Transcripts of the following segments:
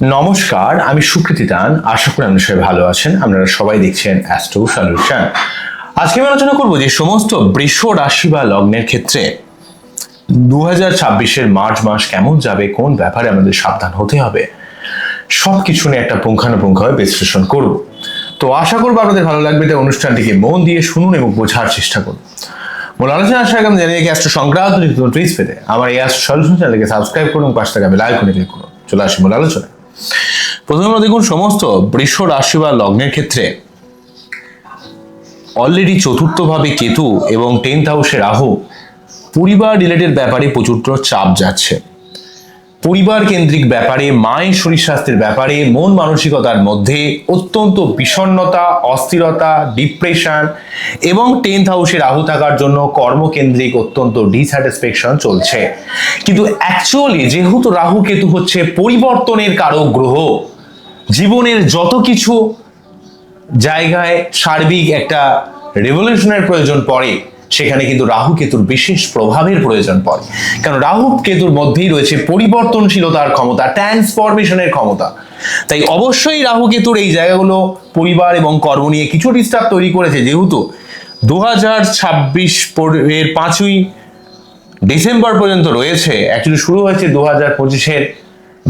নমস্কার, আমি সুকৃতি দান। আশা করি আপনারা সবাই ভালো আছেন। আপনারা সবাই দেখছেন অ্যাস্ট্রো সলিউশন। আজকে আমি আলোচনা করব যে সমস্ত বৃষ রাশি বা লগ্নের ক্ষেত্রে 2026-এর মার্চ মাস কেমন যাবে, কোন ব্যাপারে আমাদের সাবধান হতে হবে, সবকিছু নিয়ে একটা পুঙ্খানুপুঙ্খভাবে বিশ্লেষণ করব। তো আশা করবো আপনাদের ভালো লাগবে। তাই অনুষ্ঠানটিকে মন দিয়ে শুনুন এবং বোঝার চেষ্টা করুন। মূল আলোচনা আসার আগে আমি জানিয়ে রাখি, অ্যাস্ট্রো সংক্রান্ত টিপস পেতে আমার এই অ্যাস্ট্রো সলিউশন চ্যানেলকে সাবস্ক্রাইব করুন, পাশে থাকা বেল আইকনে ক্লিক করুন। চলে আসি মূল আলোচনায়। প্রথমে আমরা দেখুন, সমস্ত বৃষ রাশি বা লগ্নের ক্ষেত্রে অলরেডি চতুর্থভাবে কেতু এবং 10th হাউসে রাহু পরিবার রিলেটেড ব্যাপারে প্রচুর চাপ যাচ্ছে। পরিবার কেন্দ্রিক ব্যাপারে, মায়ের শরীর স্বাস্থ্যের ব্যাপারে, মন মানসিকতার মধ্যে অত্যন্ত বিষণ্ণতা, অস্থিরতা, ডিপ্রেশন এবং 10th হাউসে রাহু থাকার জন্য কর্মকেন্দ্রিক অত্যন্ত ডিস্যাটিসফ্যাকশন চলছে। কিন্তু অ্যাকচুয়ালি যেহেতু রাহু কেতু হচ্ছে পরিবর্তনের কারক গ্রহ, জীবনের যত কিছু জায়গায় সার্বিক একটা রেভলিউশনের প্রয়োজন পড়ে, সেখানে কিন্তু রাহু কেতুর বিশেষ প্রভাবের প্রয়োজন পড়ে। কারণ রাহু কেতুর মধ্যেই রয়েছে পরিবর্তনশীলতার ক্ষমতা, ট্রান্সফরমেশনের ক্ষমতা। তাই অবশ্যই রাহু কেতুর এই জায়গাগুলো পরিবার এবং কর্ম নিয়ে কিছু ডিস্টার্ব তৈরি করেছে। যেহেতু 2026 এর 5ই ডিসেম্বর পর্যন্ত রয়েছে, অ্যাকচুয়ালি শুরু হয়েছে 2025-এর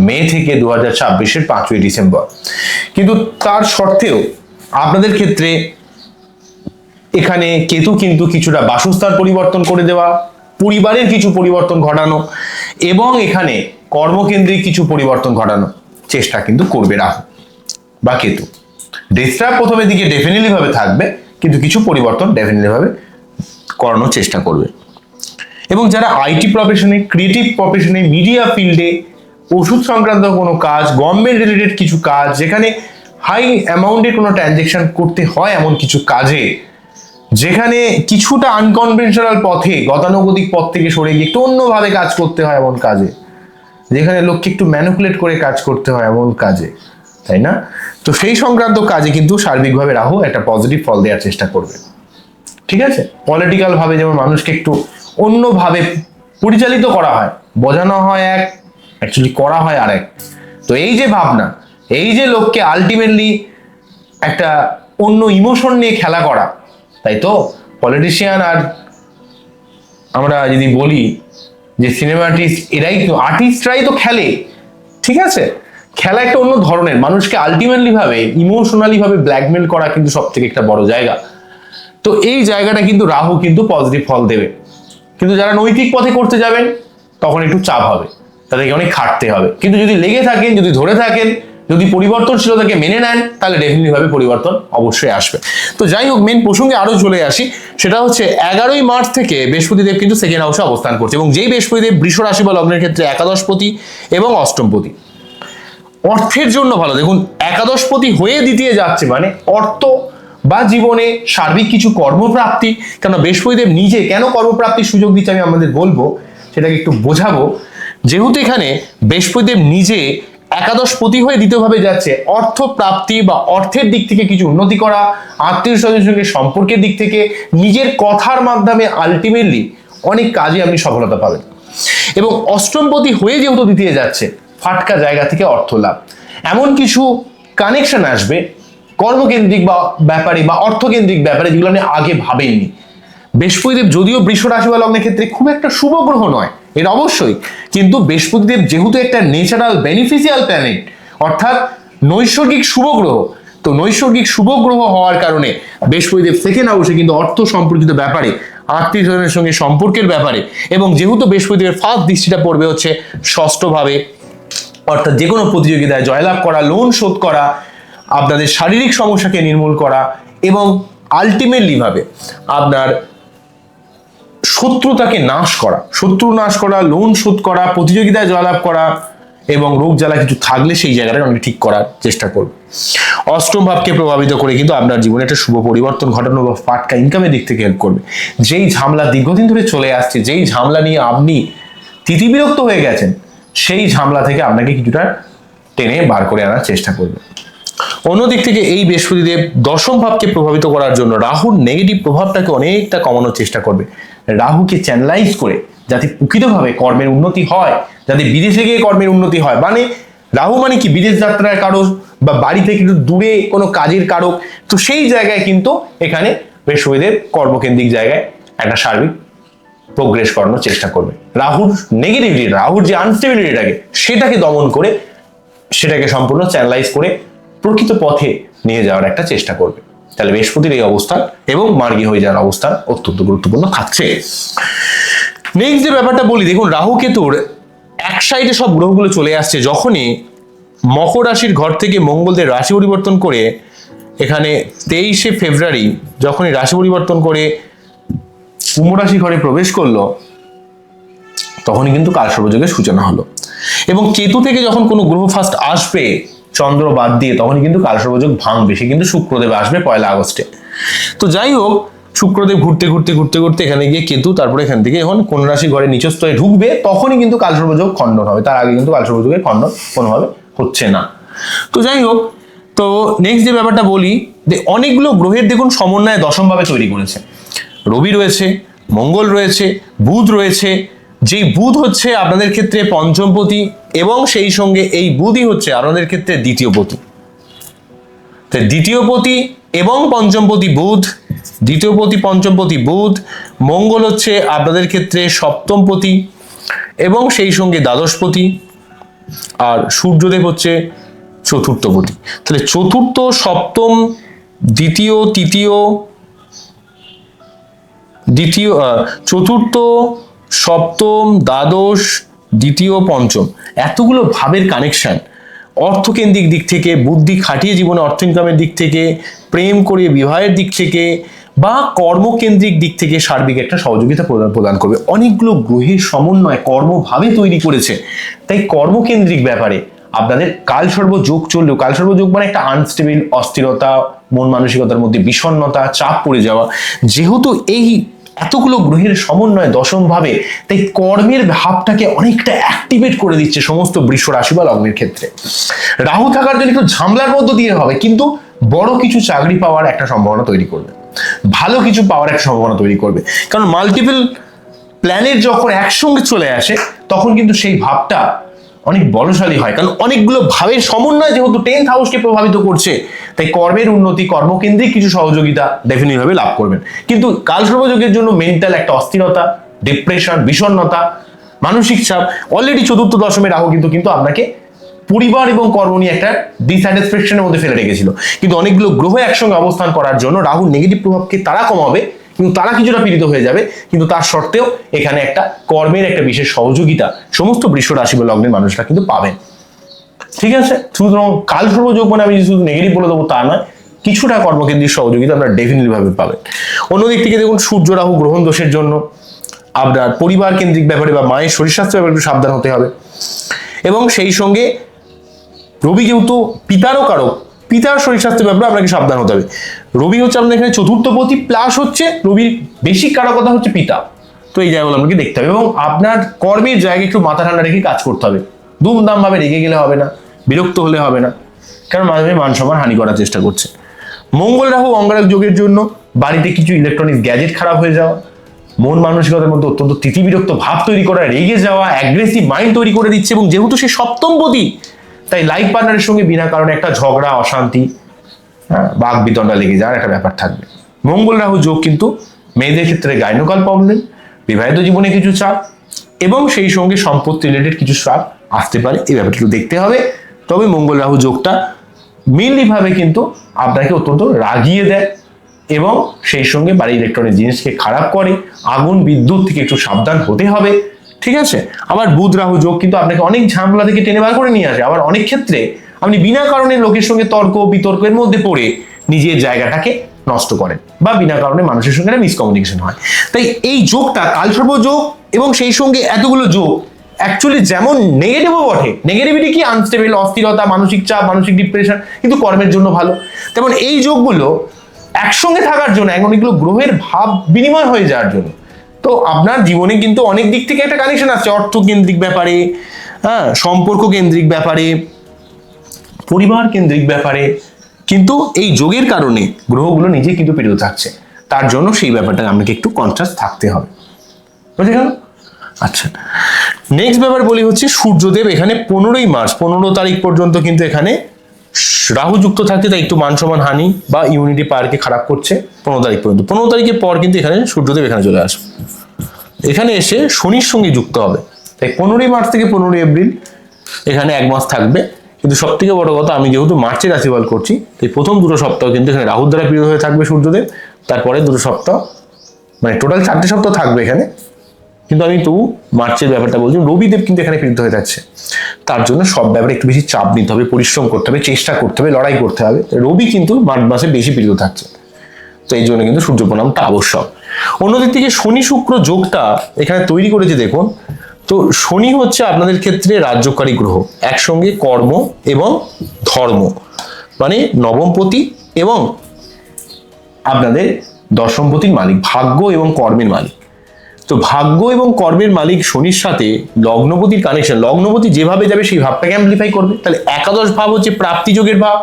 মে থেকে 2026-এর 5ই ডিসেম্বর। কিন্তু তার সত্ত্বেও আপনাদের ক্ষেত্রে এখানে কেতু কিন্তু কিছুটা বাসস্থান পরিবর্তন করে দেওয়া, পরিবারের কিছু পরিবর্তন ঘটানো এবং এখানে কর্মকেন্দ্রিক কিছু পরিবর্তন ঘটানো চেষ্টা কিন্তু করবে রাহু বা কেতু। ডিস্টার্ব প্রথমের দিকে ডেফিনেটলি ভাবে থাকবে, কিন্তু কিছু পরিবর্তন ডেফিনেটলি ভাবে করানোর চেষ্টা করবে। এবং যারা আইটি প্রফেশনে, ক্রিয়েটিভ প্রফেশনে, মিডিয়া ফিল্ডে, ওষুধ সংক্রান্ত কোনো কাজ, গভর্নমেন্ট রিলেটেড কিছু কাজ, যেখানে হাই অ্যামাউন্টের কোনো ট্রানজেকশন করতে হয়, এমন কিছু কাজে যেখানে কিছুটা আনকনভেনশনাল পথে, গতানুগতিক পথ থেকে সরে গিয়ে একটু অন্যভাবে কাজ করতে হয়, এমন কাজে, যেখানে লোককে একটু ম্যানিপুলেট করে কাজ করতে হয়, এমন কাজে, তাই না? তো সেই সংক্রান্ত কাজে কিন্তু সার্বিকভাবে রাহু একটা পজিটিভ ফল দেওয়ার চেষ্টা করবে। ঠিক আছে? পলিটিক্যাল ভাবে যেমন মানুষকে একটু অন্যভাবে পরিচালিত করা হয়, বোঝানো হয় এক, অ্যাকচুয়ালি করা হয় আরেক। তো এই যে ভাবনা, এই যে লোককে আলটিমেটলি একটা অন্য ইমোশন নিয়ে খেলা করা, তাই তো পলিটিশিয়ান আর আমরা যদি বলি যে সিনেমা আর্টিস্ট, এরাই তো আর্টিস্টরাই তো খেলে। ঠিক আছে? খেলা একটা অন্য ধরনের, মানুষকে আলটিমেটলি ভাবে ইমোশনালি ভাবে ব্ল্যাকমেল করা কিন্তু সব থেকে একটা বড় জায়গা। তো এই জায়গাটা কিন্তু রাহু কিন্তু পজিটিভ ফল দেবে। কিন্তু যারা নৈতিক পথে করতে যাবেন, তখন একটু চাপ হবে, তাদেরকে অনেক খাটতে হবে। কিন্তু যদি লেগে থাকেন, যদি ধরে থাকেন, যদি পরিবর্তনশীলতাকে মেনে নেন, তাহলে ডেফিনেটলি ভাবে পরিবর্তন অবশ্যই আসবে। তো যাই হোক, মেন প্রসঙ্গে আরো চলে আসি। সেটা হচ্ছে 11ই মার্চ থেকে বৃহস্পতিদেব কিন্তু সেকেন্ড হাউসে অবস্থান করছে, এবং যেই বৃহস্পতিদেব বৃষ রাশি বা লগ্নের ক্ষেত্রে একাদশপতি এবং অষ্টমপতি, অর্থের জন্য ভালো। দেখুন, একাদশপতি হয়ে দ্বিতীয় যাচ্ছে মানে অর্থ বা জীবনে সার্বিক কিছু কর্মপ্রাপ্তি। কেন বৃহস্পতিদেব নিজে কেন কর্মপ্রাপ্তির সুযোগ দিচ্ছে আমি আমাদের বলবো, সেটাকে একটু বোঝাবো। যেহেতু এখানে বৃহস্পতিদেব নিজে একাদশপতি হয়ে দ্বিতীয়ভাবে যাচ্ছে, অর্থ প্রাপ্তি বা অর্থের দিক থেকে কিছু উন্নতি করা, আত্মীয় স্বজনের সঙ্গে সম্পর্কের দিক থেকে নিজের কথার মাধ্যমে আলটিমেটলি অনেক কাজে আপনি সফলতা পাবেন। এবং অষ্টমপতি হয়ে যেহেতু দ্বিতীয় যাচ্ছে, ফাটকা জায়গা থেকে অর্থ লাভ, এমন কিছু কানেকশন আসবে কর্মকেন্দ্রিক বা ব্যাপারে বা অর্থকেন্দ্রিক ব্যাপারে, যেগুলো আপনি আগে ভাবেননি। বৃহস্পতিদেব যদিও বৃষ রাশি বা লগ্নের ক্ষেত্রে খুব একটা শুভ গ্রহ নয়, এটা অবশ্যই, কিন্তু বৃহস্পতিদেব যেহেতু একটা ন্যাচারাল বেনিফিশিয়াল প্ল্যানেট, অর্থাৎ নৈসর্গিক শুভ গ্রহ, তো নৈসর্গিক শুভ গ্রহ হওয়ার কারণে বৃহস্পতিদেব সেকেন্ড হাউসে কিন্তু অর্থ সম্পর্কিত ব্যাপারে, আত্মীয় স্বজনের সঙ্গে সম্পর্কের ব্যাপারে, এবং যেহেতু বৃহস্পতিদেবের ফার্স্ট দৃষ্টিটা পড়বে হচ্ছে ষষ্ঠভাবে, অর্থাৎ যে কোনো প্রতিযোগিতায় জয়লাভ করা, লোন শোধ করা, আপনাদের শারীরিক সমস্যাকে নির্মূল করা, এবং আলটিমেটলি ভাবে আপনার শত্রুতাকে নাশ করা, শত্রু নাশ করা, লোন শোধ করা, প্রতিযোগিতায় জয়লাভ করা, এবং রোগ জ্বালা কিছু থাকলে সেই জায়গাটা অনেক ঠিক করার চেষ্টা করবে। অষ্টম ভাবকে প্রভাবিত করে কিন্তু আপনার জীবনে একটা শুভ পরিবর্তন ঘটানো বা ফাটকা ইনকামের দিক থেকে হেল্প করবে। যেই ঝামেলা দীর্ঘদিন ধরে চলে আসছে, যেই ঝামেলা নিয়ে আপনি তিতিবিরক্ত হয়ে গেছেন, সেই ঝামেলা থেকে আপনাকে কিছুটা টেনে বার করে আনার চেষ্টা করবে। অন্যদিক থেকে এই বৃহস্পতিদেব দশম ভাবকে প্রভাবিত করার জন্য রাহুর নেগেটিভ প্রভাবটাকে অনেকটা কমানোর চেষ্টা করবে। রাহুকে চ্যানেলাইজ করে যাতে প্রকৃতভাবে কর্মের উন্নতি হয়, যাতে বিদেশে গিয়ে কর্মের উন্নতি হয়, মানে রাহু মানে কি বিদেশ যাত্রার কারক বা বাড়ি থেকে একটু দূরে কোনো কাজের কারক। তো সেই জায়গায় কিন্তু এখানে বৃহস্পতিদেব কর্মকেন্দ্রিক জায়গায় একটা সার্বিক প্রোগ্রেস করানোর চেষ্টা করবে। রাহুর নেগেটিভিটি, রাহুর যে আনস্টেবিলিটিটাকে সেটাকে দমন করে সেটাকে সম্পূর্ণ চ্যানেলাইজ করে প্রকৃত পথে নিয়ে যাওয়ার একটা চেষ্টা করবে। তাহলে বৃহস্পতির এই অবস্থান এবং মার্গী হয়ে যাওয়ার অবস্থান অত্যন্ত গুরুত্বপূর্ণ থাকছে। নেক্সট যে ব্যাপারটা বলি, দেখুন রাহু কেতুর এক সাইডে সব গ্রহগুলো চলে আসছে। যখনই মকর রাশির ঘর থেকে মঙ্গলদের রাশি পরিবর্তন করে এখানে 23শে ফেব্রুয়ারি যখনই রাশি পরিবর্তন করে কুম্ভ রাশি ঘরে প্রবেশ করলো, তখনই কিন্তু কালসর্পযোগের সূচনা হলো। এবং কেতু থেকে যখন কোনো গ্রহ ফার্স্ট আসবে চন্দ্র বাদ দিয়ে, তখনই কিন্তু কালসর্পযোগ ভাঙবে। সে কিন্তু শুক্রদেব আসবে 1 আগস্টে। তো যাই হোক, শুক্রদেব ঘুরতে ঘুরতে ঘুরতে ঘুরতে এখানে গিয়ে কেতু তারপরে এখান থেকে যখন কোন রাশি ঘরে নিচস্থ হয়ে ঢুকবে, তখনই কিন্তু কালসর্পযোগ খণ্ডন হবে। তার আগে কিন্তু কালসর্পযোগের খণ্ডন কোনোভাবে হচ্ছে না। তো যাই হোক, তো নেক্সট যে ব্যাপারটা বলি, যে অনেকগুলো গ্রহের দেখুন সমন্বয়ে দশমভাবে তৈরি করেছে। রবি রয়েছে, মঙ্গল রয়েছে, বুধ রয়েছে। যেই বুধ হচ্ছে আপনাদের ক্ষেত্রে পঞ্চমপতি এবং সেই সঙ্গে এই বুধই হচ্ছে আপনাদের ক্ষেত্রে দ্বিতীয়পতি। দ্বিতীয়পতি এবং পঞ্চমপতি বুধ, দ্বিতীয়পতি পঞ্চমপতি বুধ, মঙ্গল হচ্ছে আপনাদের ক্ষেত্রে সপ্তমপতি এবং সেই সঙ্গে দ্বাদশপতি, আর সূর্যদেব হচ্ছে চতুর্থপতি। তাহলে চতুর্থ, সপ্তম, দ্বিতীয়, তৃতীয়, চতুর্থ, সপ্তম, দ্বাদশ, দ্বিতীয়, পঞ্চম, এতগুলো ভাবের কানেকশন অর্থকেন্দ্রিক দিক থেকে, বুদ্ধি খাটিয়ে জীবনে অর্থ ইনকামের দিক থেকে, প্রেম করে বিবাহের দিক থেকে বা কর্মকেন্দ্রিক দিক থেকে সার্বিক একটা সহযোগিতা প্রদান করবে। অনেকগুলো গ্রহের সমন্বয় কর্মভাবে তৈরি করেছে। তাই কর্মকেন্দ্রিক ব্যাপারে আপনাদের কালসর্প যোগ চললেও, কালসর্প যোগ মানে একটা আনস্টেবল, অস্থিরতা, মন মানসিকতার মধ্যে বিষণ্ণতা, চাপ পড়ে যাওয়া। যেহেতু এই এতগুলো গ্রহের সমন্বয় দশম ভাবে, তাই কর্মের ভাবটাকে অনেকটা অ্যাক্টিভেট করে দিচ্ছে সমস্ত বৃষ রাশি বা লগ্নের ক্ষেত্রে। রাহু থাকার জন্য একটু ঝামেলার মধ্য দিয়ে হবে, কিন্তু বড় কিছু চাকরি পাওয়ার একটা সম্ভাবনা তৈরি করবে, ভালো কিছু পাওয়ার একটা সম্ভাবনা তৈরি করবে। কারণ মাল্টিপল প্ল্যানেট যখন একসঙ্গে চলে আসে, তখন কিন্তু সেই ভাবটা অনেক বলশালী হয়। কারণ অনেকগুলো ভাবের সমন্বয় যেহেতু 10th হাউসকে প্রভাবিত করছে, তাই কর্মের উন্নতি, কর্মকেন্দ্রিক কিছু সহযোগিতা ডেফিনেটলি ভাবে লাভ করবেন। কিন্তু কালসর্পযোগের জন্য মেন্টাল একটা অস্থিরতা, ডিপ্রেশন, বিষণ্ণতা, মানসিক চাপ, অলরেডি চতুর্থ দশমে রাহু কিন্তু আপনাকে পরিবার এবং কর্ম নিয়ে একটা ডিস্যাটিসফ্যাকশনের মধ্যে ফেলে রেখেছিল। কিন্তু অনেকগুলো গ্রহ একসঙ্গে অবস্থান করার জন্য রাহুর নেগেটিভ প্রভাবকে তারা কমাবে, কিন্তু তারা কিছুটা পীড়িত হয়ে যাবে। কিন্তু তার সত্ত্বেও এখানে একটা কর্মের একটা বিশেষ সহযোগিতা সমস্ত বৃষ রাশি বা লগ্নের মানুষরা কিন্তু পাবেন। ঠিক আছে, সুতরাং কালসর্পযোগ মানে আমি শুধু নেগেটিভ বলে দেবো তা নয়, কিছুটা কর্মকেন্দ্রিক সহযোগিতা আপনারা ডেফিনেটলি ভাবে পাবেন। অন্যদিক থেকে দেখুন, সূর্য রাহু গ্রহণ দোষের জন্য আপনার পরিবার কেন্দ্রিক ব্যাপারে বা মায়ের শরীর স্বাস্থ্যের ব্যাপারে একটু সাবধান হতে হবে। এবং সেই সঙ্গে রবি যেহেতু পিতারও কারক, পিতার শরীর স্বাস্থ্যের ব্যাপারে আপনাকে সাবধান হতে হবে। রবি হচ্ছে আপনার এখানে চতুর্থপতি, প্লাস হচ্ছে রবির বেশি কারকতা হচ্ছে পিতা। তো এই জায়গাগুলো আপনাকে দেখতে হবে এবং আপনার কর্মের জায়গায় একটু মাথা ঠান্ডা রেখে কাজ করতে হবে। দুমদাম ভাবে রেগে গেলে হবে না, বিরক্ত হলে হবে না, কারণ মাঝে মাঝে মান সম্মান হানি করার চেষ্টা করছে। মঙ্গল রাহু অঙ্গারক যোগের জন্য বাড়িতে কিছু ইলেকট্রনিক্স গ্যাজেট খারাপ হয়ে যাওয়া, মন মানসিকতার মধ্যে অত্যন্ত তিতিবিরক্ত ভাব তৈরি করা, রেগে যাওয়া, অ্যাগ্রেসিভ মাইন্ড তৈরি করে দিচ্ছে। এবং যেহেতু সে সপ্তমপতি, তাই লাইফ পার্টনারের সঙ্গে বিনা কারণে একটা ঝগড়া, অশান্তি, বাক বিতণ্ডা লেগে যাওয়ার একটা ব্যাপার থাকবে। মঙ্গল রাহু যোগ কিন্তু মেয়েদের ক্ষেত্রে গাইনোকাল প্রবলেম, বিবাহিত জীবনে কিছু চাপ এবং সেই সঙ্গে সম্পত্তি রিলেটেড কিছু চাপ আসতে পারে। এই ব্যাপারটা একটু দেখতে হবে। তবে মঙ্গল রাহু যোগটা মেনলি ভাবে কিন্তু আপনাকে অত্যন্ত রাগিয়ে দেয় এবং সেই সঙ্গে বাড়ির ইলেকট্রনিক জিনিসকে খারাপ করে। আগুন বিদ্যুৎ থেকে একটু সাবধান হতে হবে। ঠিক আছে, আবার বুধ রাহু যোগ কিন্তু আপনাকে অনেক ঝামেলা থেকে টেনে বার করে নিয়ে আসে। আবার অনেক ক্ষেত্রে আপনি বিনা কারণে লোকের সঙ্গে তর্ক বিতর্কের মধ্যে পড়ে নিজের জায়গাটাকে নষ্ট করেন বা বিনা কারণে মানুষের সঙ্গে মিসকমিউনিকেশন হয়। তাই এই যোগটা কালসর্প যোগ এবং সেই সঙ্গে এতগুলো যোগ অ্যাকচুয়ালি যেমন নেগেটিভও বটে, নেগেটিভিটি কি আনস্টেবল, অস্থিরতা, মানসিক চাপ, মানসিক ডিপ্রেশন, কিন্তু কর্মের জন্য ভালো। তেমন এই যোগগুলো একসঙ্গে থাকার জন্য, অনেকগুলো গ্রহের ভাব বিনিময় হয়ে যাওয়ার জন্য, তো আপনার জীবনে কিন্তু অনেক দিক থেকে একটা কানেকশন আসছে। অর্থ কেন্দ্রিক ব্যাপারে, সম্পর্ক কেন্দ্রিক ব্যাপারে, পরিবার কেন্দ্রিক ব্যাপারে, কিন্তু এই যোগের কারণে গ্রহগুলো নিজে কিন্তু পীড়িত থাকছে। তার জন্য সেই ব্যাপারটা আমাকে একটু কনসাস থাকতে হবে। বুঝে গেল? আচ্ছা, নেক্সট ব্যাপার বলি হচ্ছে সূর্যদেব এখানে 15ই মার্চ 15 তারিখ পর্যন্ত কিন্তু এখানে রাহু যুক্ত থাকতে, তাই একটু মান সম্মান হানি বা ইউনিটি পাওয়ারকে খারাপ করছে 15 তারিখ পর্যন্ত। 15 তারিখের পর কিন্তু এখানে সূর্যদেব এখানে চলে আসবে, এখানে এসে শনির সঙ্গে যুক্ত হবে, তাই 15ই মার্চ থেকে 15ই এপ্রিল এখানে এক মাস থাকবে। কিন্তু সব থেকে বড় কথা, আমি যেহেতু মার্চের রাশিফল করছি, তাই প্রথম দুটো সপ্তাহ কিন্তু এখানে রাহুর দ্বারা প্রিয় হয়ে থাকবে সূর্যদেব, তারপরে দুটো সপ্তাহ মানে টোটাল 4টে সপ্তাহ থাকবে এখানে। কিন্তু আমি তবু মার্চের ব্যাপারটা বলছি, রবিদেব কিন্তু এখানে পীড়িত হয়ে যাচ্ছে, তার জন্য সব ব্যাপারে একটু বেশি চাপ নিতে হবে, পরিশ্রম করতে হবে, চেষ্টা করতে হবে, লড়াই করতে হবে। রবি কিন্তু মার্চ মাসে বেশি পীড়িত থাকছে, তো এই জন্য কিন্তু সূর্য প্রণামটা আবশ্যক। অন্যদিক থেকে শনি শুক্র যোগটা এখানে তৈরি করেছে দেখুন, তো শনি হচ্ছে আপনাদের ক্ষেত্রে রাজ্যকারী গ্রহ, একসঙ্গে কর্ম এবং ধর্ম, মানে নবমপতি এবং আপনাদের দশমপতির মালিক, ভাগ্য এবং কর্মের মালিক। তো ভাগ্য এবং কর্মের মালিক শনির সাথে লগ্নপতির কানেকশন, লগ্নপতি যেভাবে যাবে সেই ভাবটাকে অ্যাম্পলিফাই করবে। তাহলে একাদশ ভাব হচ্ছে প্রাপ্তি যোগের ভাব,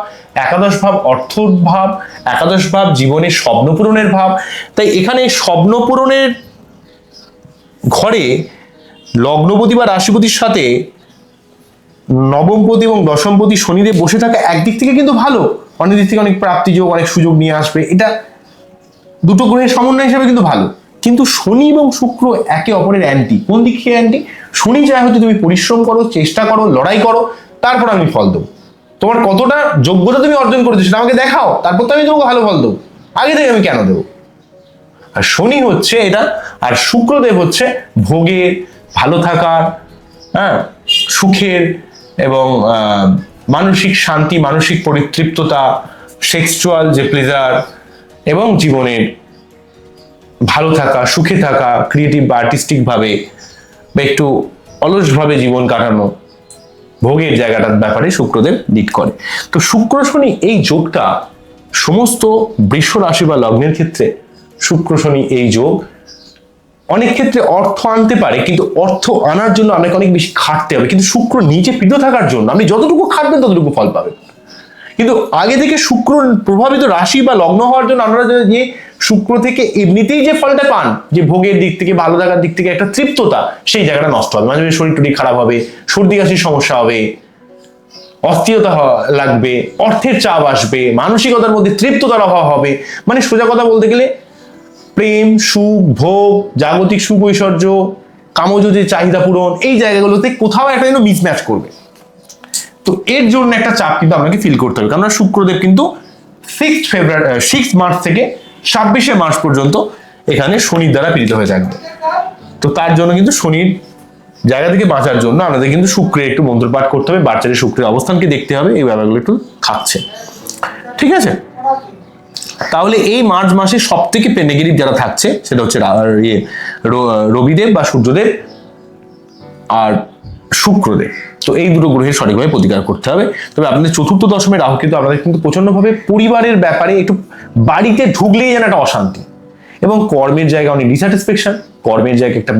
একাদশ ভাব অর্থ ভাব, একাদশ ভাব জীবনের স্বপ্ন পূরণের ভাব। তাই এখানে স্বপ্ন পূরণের ঘরে লগ্নপতি বা রাশিপতির সাথে নবমপতি এবং দশমপতি শনিদেব বসে থাকা একদিক থেকে কিন্তু ভালো, অনেক দিক থেকে অনেক প্রাপ্তি যোগ, অনেক সুযোগ নিয়ে আসবে, এটা দুটো গ্রহের সমন্বয় হিসেবে কিন্তু ভালো। কিন্তু শনি এবং শুক্র একে অপরের অ্যান্টি। কোন দিক থেকে অ্যান্টি? শনি চায় হচ্ছে তুমি পরিশ্রম করো, চেষ্টা করো, লড়াই করো, তারপর আমি ফল দেবো। তোমার কতটা যোগ্যতা তুমি অর্জন করেছো সেটা আমাকে দেখাও, তারপর তো আমি তোমাকে ভালো ফল দেবো, আগে থেকে আমি কেন দেবো? আর শনি হচ্ছে এটা, আর শুক্রদেব হচ্ছে ভোগের, ভালো থাকার, হ্যাঁ, সুখের এবং মানসিক শান্তি, মানসিক পরিতৃপ্ততা, সেক্সুয়াল যে প্লেজার এবং জীবনের ভালো থাকা, সুখে থাকা, ক্রিয়েটিভ বা আর্টিস্টিক ভাবে বা একটু অলসভাবে জীবন কাটানো, ভোগের জায়গাটার ব্যাপারে শুক্রদেব লিড করে। তো শুক্র শনি এই যোগটা সমস্ত বৃষ রাশি বা লগ্নের ক্ষেত্রে শুক্র শনি এই যোগ অনেক ক্ষেত্রে অর্থ আনতে পারে, কিন্তু অর্থ আনার জন্য আপনাকে অনেক বেশি খাটতে হবে। কিন্তু শুক্র নিজে পীড়িত থাকার জন্য আপনি যতটুকু খাটবেন ততটুকু ফল পাবেন। কিন্তু আগে থেকে শুক্র প্রভাবিত রাশি বা লগ্ন হওয়ার জন্য আপনারা যে শুক্র থেকে এমনিতেই যে ফলটা পান, যে ভোগের দিক থেকে, ভালো থাকার দিক থেকে একটা তৃপ্ততা, সেই জায়গাটা নষ্ট হবে। মাঝে মাঝে শরীর টরীর খারাপ হবে, সর্দি কাশির সমস্যা হবে, অস্থিরতা লাগবে, অর্থের চাপ আসবে, মানসিকতার মধ্যে তৃপ্ততার অভাব হবে। মানে সোজা কথা বলতে গেলে প্রেম, সুখ, ভোগ, জাগতিক সুখ ঐশ্বর্য, কামজ যে চাহিদা পূরণ, এই জায়গাগুলোতে কোথাও একটা যেন মিসম্যাচ করবে। তো এর জন্য একটা চাপ কিন্তু আপনাকে ফিল করতে হবে, কারণ শুক্রদেব কিন্তু 6 মার্চ থেকে 26 মার্চ পর্যন্ত এখানে শনির দ্বারা পীড়িত হয়ে থাকবে। তো তার জন্য কিন্তু শনির জায়গা থেকে বাঁচার জন্য আমাদের কিন্তু শুক্রের একটু মন্ত্রপাঠ করতে হবে, বাচ্চাদের শুক্রের অবস্থানকে দেখতে হবে, এই ব্যাপারগুলো একটু থাকছে, ঠিক আছে? তাহলে এই মার্চ মাসে সব থেকে নেগেটিভ যারা থাকছে সেটা হচ্ছে রবিদেব বা সূর্যদেব আর শুক্রদেব। তো এই দুটো গ্রহের সঠিকভাবে প্রতিকার করতে হবে। তবে আপনাদের চতুর্থ দশমে রাহু কিন্তু আপনাদের কিন্তু প্রচন্ডভাবে পরিবারের ব্যাপারে একটু, বাড়িতে ঢুকলেই যেন একটা অশান্তি, এবং কর্মের জায়গায় অনেক ডিস্যাটিসফ্যাকশন, কর্মের জায়গায় একটা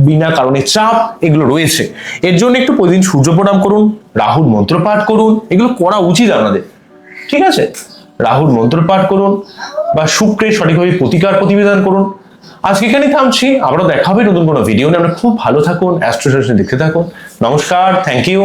বিনা কারণে চাপ, এগুলো রয়েছে। এর জন্য একটু প্রতিদিন সূর্য প্রণাম করুন, রাহুর মন্ত্র পাঠ করুন, এগুলো করা উচিত আপনাদের, ঠিক আছে? রাহুর মন্ত্র পাঠ করুন বা শুক্রের সঠিকভাবে প্রতিকার প্রতিবেদন করুন। আজকে এখানে থামছি, আবারও দেখা হবে নতুন কোনো ভিডিও নিয়ে। আপনারা খুব ভালো থাকুন, অ্যাস্ট্রো দেখতে থাকুন। নমস্কার, থ্যাংক ইউ।